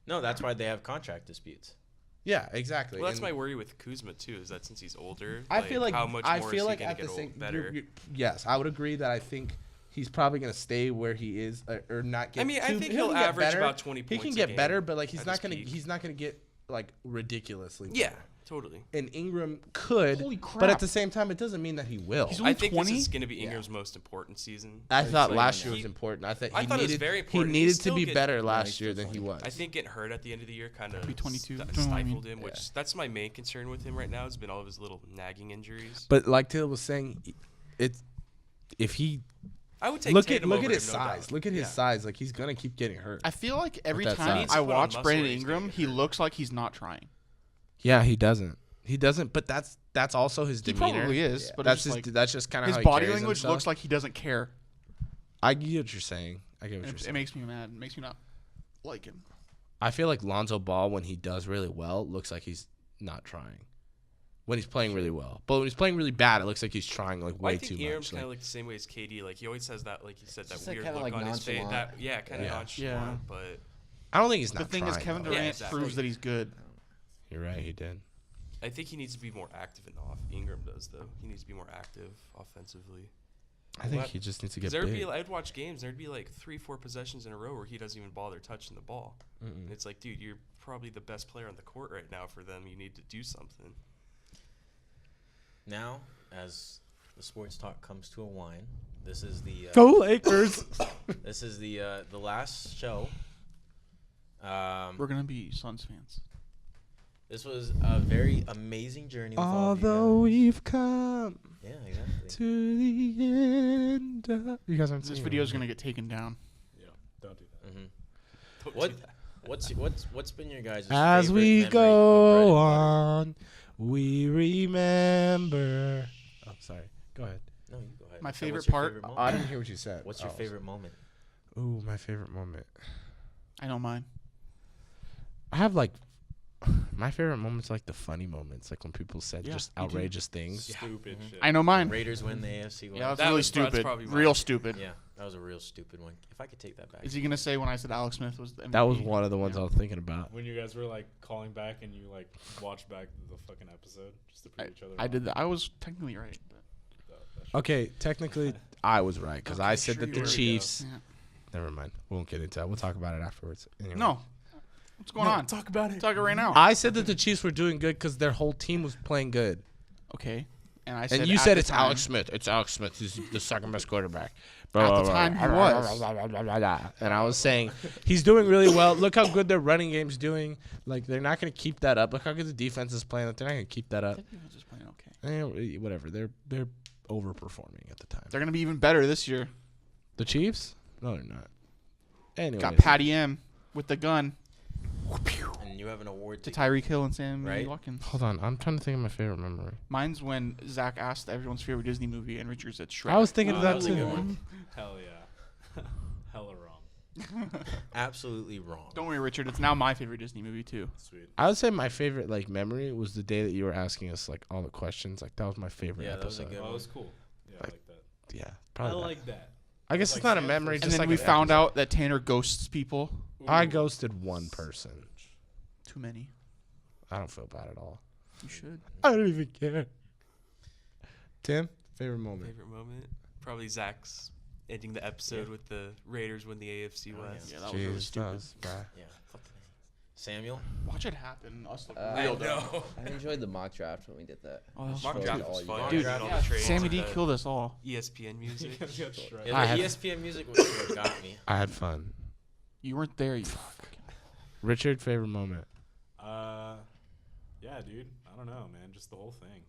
no, that's why they have contract disputes. Yeah, exactly. Well, that's And my worry with Kuzma too. Is that since he's older, I feel like how much I more feel is like he gonna at the get same better? yes, I would agree that I think he's probably going to stay where he is or not get. I mean, I too, think he'll he'll get average better. about 20 He points can a get game better, but like he's at not his going to peak. he's not going to get like ridiculously. Yeah, better. totally. And Ingram could, Holy but crap. at the same time, it doesn't mean that he will. He's I only think 20? this is going to be Ingram's most important season. I thought Like, last year he- was important. I thought I he thought it was needed very he important. He needed to still be get- better last year than he was. I think getting hurt at the end of the year kind of Be 22. st- You know what I mean? stifled him, which that's my main concern with him right now. Has been all of his little nagging injuries. But like Taylor was saying, it's if he I would take look Tatum at over his him, no size. doubt. Look at his Yeah. size. Like he's gonna keep getting hurt. I feel like every that time size. I Needs to put on watch muscle Brandon or he's gonna Ingram, get he hurt. looks like he's not trying. Yeah, he doesn't. He doesn't. But that's also his He demeanor. probably is, but that's it's just like that's just kind of his how he body carries language himself. looks like he doesn't care. I get what you're saying. I get what you're It saying. makes me mad. It makes me not like him. I feel like Lonzo Ball, when he does really well, looks like he's not trying. When he's playing really well, but when he's playing really bad, it looks like he's trying like Well, way I think too Ingram's much. kind of Like, like the same way as KD. Like he always has that, like you said, that Just, like, weird kinda, look like, on his face. nonchalant. That kind of Yeah. nonchalant. Yeah. But I don't think he's The not. thing is, trying, Kevin though. Durant Yeah, exactly. proves that he's good. You're right. He did. I think he needs to be more active in off. Ingram does though. He needs to be more active offensively. I think he just needs to get Because there'd big. be, I'd watch games. There'd be like 3-4 possessions in a row where he doesn't even bother touching the ball. And it's like, dude, you're probably the best player on the court right now for them. You need to do something. Now, as the sports talk comes to a whine, this is the Go Lakers. this is the last show. We're gonna be Suns fans. This was a very amazing journey. With all of you Although guys. we've come Yeah, exactly. to the end. You guys aren't This singing video is it. gonna get taken down. Yeah, don't do that. hmm Don't What do that. what's been your guys' As favorite we memory of Bread go and Butter? on, we remember. Oh, sorry. Go ahead. No, you go ahead. My So favorite what's your part- favorite I moment? didn't hear what you said. What's your favorite moment? Ooh, my favorite moment. I know mine. I have like my favorite moments, are like the funny moments, like when people said Yeah, just me too. outrageous things. Stupid shit. I know mine. Raiders win the AFC. Yeah, that's That really was- that's stupid. probably Real mine. stupid. Yeah, that was a real stupid one. If I could take that back. Is he gonna say when I said Alex Smith was the MVP? That was one of the ones Yeah. I was thinking about. When you guys were like calling back and you like watched back the fucking episode just to prove each other. I wrong. did that. I was technically right. But That shit. Okay, technically, I was right because I Okay, said sure that you the were. Chiefs. yeah. Never mind. We won't get into that. We'll talk about it afterwards. Anyway. No. What's going on? Talk about it. Talk it right now. I said that the Chiefs were doing good because their whole team was playing good. Okay. And I said And you at said the it's time- Alex Smith. It's Alex Smith. He's the second best quarterback. At the time, he was. And I was saying he's doing really well. Look how good their running game's doing. Like they're not going to keep that up. Look how good the defense is playing. They're not going to keep that up. That defense is playing okay. Whatever. They're overperforming at the time. They're gonna be even better this year. The Chiefs? No, they're not. Anyway, Got Patty M with the gun And you have an award to to Tyreek Hill and Sammy Right. Watkins. Hold on. I'm trying to think of my favorite memory. Mine's when Zach asked everyone's favorite Disney movie and Richard said Shrek. I was thinking Oh, of that that's a good too. one. Hell yeah. Hella wrong. absolutely wrong. Don't worry, Richard. It's now my favorite Disney movie too. Sweet. I would say my favorite like memory was the day that you were asking us like all the questions. Like that was my favorite Yeah, that was a episode. good Oh, one. that was cool. Yeah, I Like- like that. Yeah, I probably. like that. I guess like it's not a Sam memory. It's And just then like we an found episode. out that Tanner ghosts people. I Ooh. ghosted one person. Too many. I don't feel bad at all. You should. I don't even care. Tim, favorite moment. Favorite moment? Probably Zach's ending the episode with the Raiders win the AFC Oh, yeah. West. Yeah, that was really stupid. Yeah. Fucking Samuel. Watch it happen. Us look I real dumb. I enjoyed the mock draft when we did that. Oh, that was Mock so draft good. was fun. Dude, Dude, all yeah, the trades Sammy with D the killed us all. ESPN music. Yeah, I the had- ESPN music was what got me. I had fun. You weren't there. You. Richard, favorite moment? Yeah, dude. I don't know, man. Just the whole thing.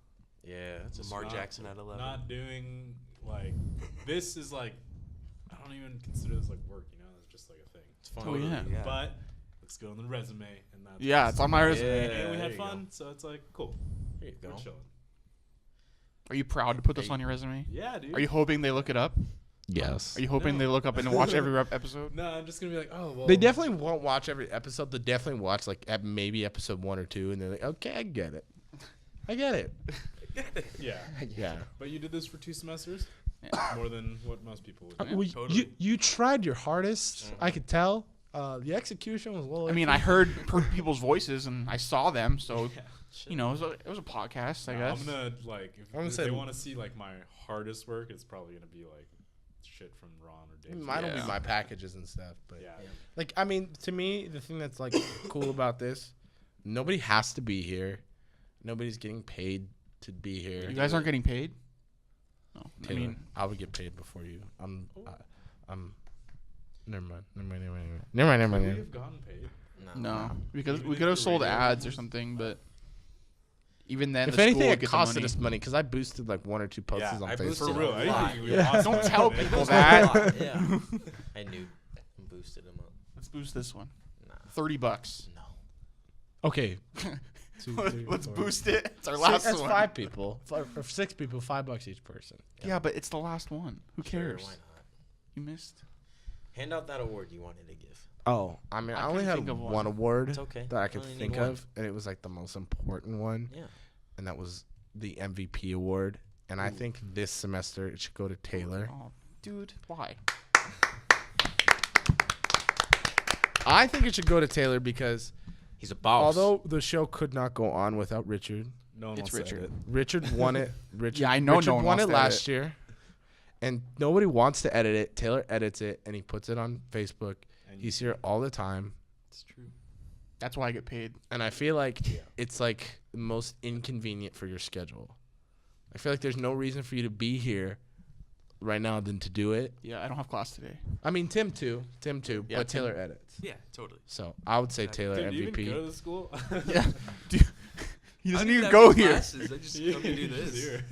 Yeah, that's a Lamar not- Jackson at 11. Not doing like this is like I don't even consider this like work. You know, it's just like a thing. It's fun. Oh, yeah. Yeah. But let's go on the resume, and that's Yeah, it's on my resume. Yeah, And we there had you fun, so it's like cool. There you We're go. chilling. Are you proud to put this Hey. on your resume? Yeah, dude. Are you hoping they look it up? Yes. Are you hoping they look up and watch every episode? No, I'm just gonna be like, oh well. They definitely won't watch every episode. They definitely watch like maybe episode 1 or 2, and they're like, okay, I get it. I get it. Yeah. Yeah. But you did this for 2 semesters. Yeah. More than what most people would. Yeah, Well, totally. you tried your hardest. I could tell. The execution was a little. I mean, I heard people's voices and I saw them, so Yeah. you know, it was a podcast, I No, guess. I'm gonna like if I'm gonna if say- they want to see like my hardest work, it's probably gonna be like shit from Ron or Dave. mine will Yeah. be my packages and stuff, but Yeah. like I mean, to me, the thing that's like cool about this, nobody has to be here. Nobody's getting paid to be here. You guys aren't getting paid? No. I Taylor, mean, I would get paid before you. I'm. Never mind. Would we have gotten paid? no, because Even we if could have the sold radio ads or was- something, but even then, If the anything, school would it get the costed money. us money because I boosted like 1 or 2 posts Yeah, on I Facebook. boosted For real, a lot. anything you Yeah. lost Don't on tell it. people A that. lot, yeah. I knew. Boosted him up. Let's boost this one. Nah. $30. No. Okay. 2, 3, Let's 4. boost it. It's our Six- last that's one. 5 people. Or 6 people. $5 each person. Yeah, but it's the last one. Who Sure, cares? why not? You missed. Hand out that award you wanted to give. Oh, I mean, I I only couldn't had think of one one. award It's okay. that I You could only need think one. of, and it was like the most important one, Yeah. and that was the MVP award. And I think this semester it should go to Taylor. Oh, dude, why? I think it should go to Taylor because He's a boss. although the show could not go on without Richard, No one It's wants to Richard. edit. Richard won it. Richard, Yeah, I know Richard no one won wants it to last edit. year, and nobody wants to edit it. Taylor edits it, and he puts it on Facebook. And He's here all the time, It's true. That's why I get paid. and I feel like it's like the most inconvenient for your schedule. I feel like there's no reason for you to be here right now than to do it. Yeah, I don't have class today. I mean, Tim too, Yeah, but Tim- Taylor edits. Yeah, totally. So I would say Taylor Dude, do you MVP. even go to the school? Yeah, dude, he I doesn't don't even have go any here. classes. I just come to do Just this. here.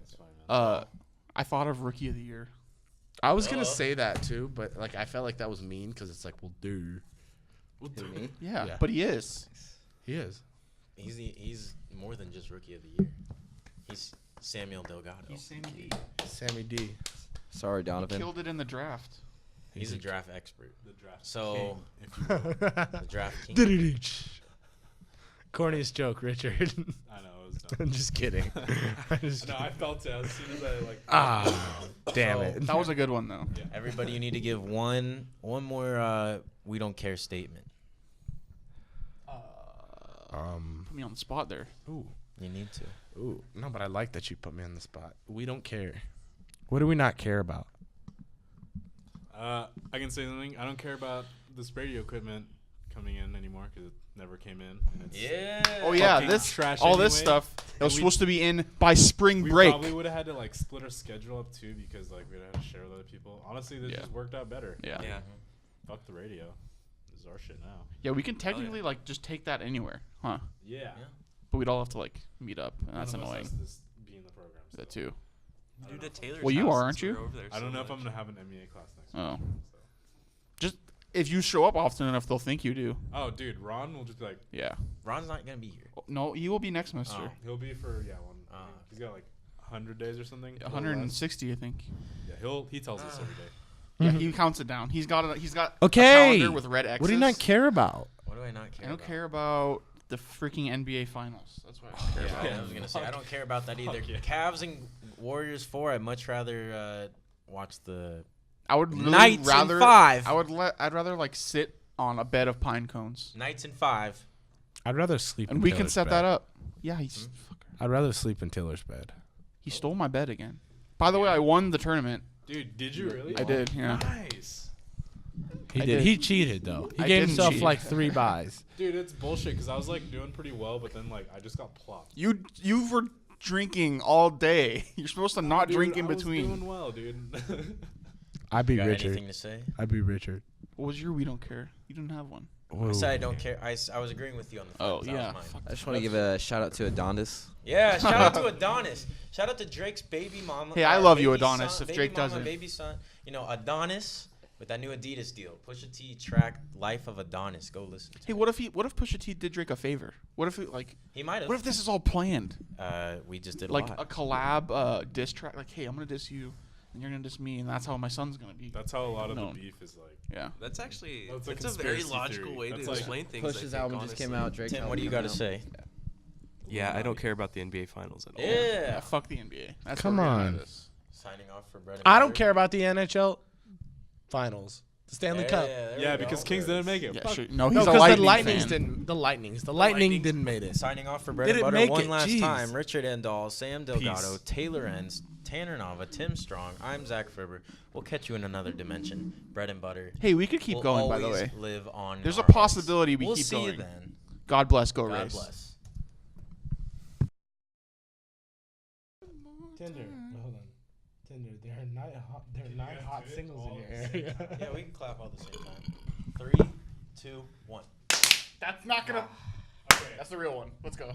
That's fine, man. I thought of rookie of the year. I was gonna say that too, but like I felt like that was mean because it's like, well, dude, We'll Who, do me? Yeah, Yeah. but he is. he is. He's more than just rookie of the year. He's Samuel Delgado. Sammy D. Sorry, He Donovan. killed it in the draft. He's a draft expert. the draft. So king, if you will. the draft king. Corniest joke, Richard. I know it was dumb. I'm just kidding. I'm just No, I felt it as soon as I like. damn So- it. That was a good one though. Everybody, you need to give one more we don't care statement. Put me on the spot there. Ooh, You need to. ooh. No, but I like that you put me on the spot. We don't care. What do we not care about? I can say something. I don't care about this radio equipment coming in anymore because it never came in. And it's Yeah. Oh yeah, Fucking this trash all this anyway. stuff that was we- supposed to be in by spring We break. probably would have had to like split our schedule up too because like we'd have to share with other people. Honestly, this Yeah. just worked out better. Yeah. Yeah. Fuck the radio. This is our shit now. Yeah, we can technically like just take that anywhere, huh? Yeah. But we'd all have to like meet up, and that's None of us annoying. has this be in the program. That still. too. I Dude, don't at know. Taylor's Well, you house are, since aren't you? we're over there I don't so know if much. I'm gonna have an MEA class next week. Oh, So. just if you show up often enough, they'll think you do. Oh, dude, Ron will just be like, Yeah. Ron's not gonna be here. No, he will be next semester. Oh. he'll be for one. I think he's got like 100 days or something. a little less. 160, I think. Yeah, he tells us every day. Yeah, he counts it down. He's got a Okay. calendar with red X's. What do you not care about? What do I not care I don't about? care about the freaking NBA finals. That's what I care Yeah, about. I was gonna say I don't care about that either. Fuck yeah. Cavs and Warriors 4. I'd much rather watch the I would literally Knights rather in 5. I'd rather like sit on a bed of pine cones, Knights in 5. I'd rather sleep. and in we can Taylor's set bed. that up. Yeah, he's I'd rather sleep in Taylor's bed. he stole my bed again. By the way, I won the tournament. Dude, did you really? I did, yeah. Nice. He I did. did. He cheated though. He I gave didn't himself cheat. like 3 buys. Dude, it's bullshit because I was like doing pretty well, but then like I just got plopped. You were drinking all day. You're supposed to not Dude, drink in I was between. doing well, dude. I'd be Got Richard. anything to say? I'd be Richard. What was your we don't care? You didn't have one. I said I don't care. I was agreeing with you on the Oh, finals. That yeah. was mine. Fuck. I just want to give a shout out to Adonis. Yeah, shout out to Adonis. Shout out to Drake's baby mama. Hey, I love you, baby Adonis, son- if baby Drake mama, doesn't. Baby son. You know, Adonis with that new Adidas deal. Pusha T track Life of Adonis. Go listen to Hey, it. what if Pusha T did Drake a favor? What if He might have. what if this is all planned? We just did a Like lot. a collab diss track. Like, hey, I'm gonna diss you, and you're gonna diss me, and that's how my son's gonna be. That's how a lot of known. the beef is like. Yeah. That's actually That's a it's a very conspiracy logical theory. way That's to like- explain things. I Push's think, album just came honestly. out. Drake's Tim, album what do you coming got to out. say? Yeah, I don't care about the NBA finals at all. Yeah, Yeah. fuck the NBA. That's Come where we're at on. this. Signing off for Bread and I don't Butter. care about the NHL finals. The Stanley Cup. there Yeah, we because go. Kings didn't make it. Yeah, Fuck. sure. No, he's No, a because Lightning the Lightnings fan. didn't. The Lightning Lightning- didn't make it. Signing off for Bread Didn't and Butter make one it, last jeez. time. Richard Endahl, Sam Delgado, Peace. Taylor Enns, Tanner Nava, Tim Strong. I'm Zach Ferber. We'll catch you in another dimension. Bread and Butter. Hey, we could keep will going. By the always way, live on. There's our a possibility heads. we We'll keep see you going. then. God bless. Go God race. bless. Tinder. Hold on. Tinder. There are 9 hot singles in your area. Yeah, we can clap all at the same time. 3, 2, 1. That's not gonna. That's the real one. Let's go.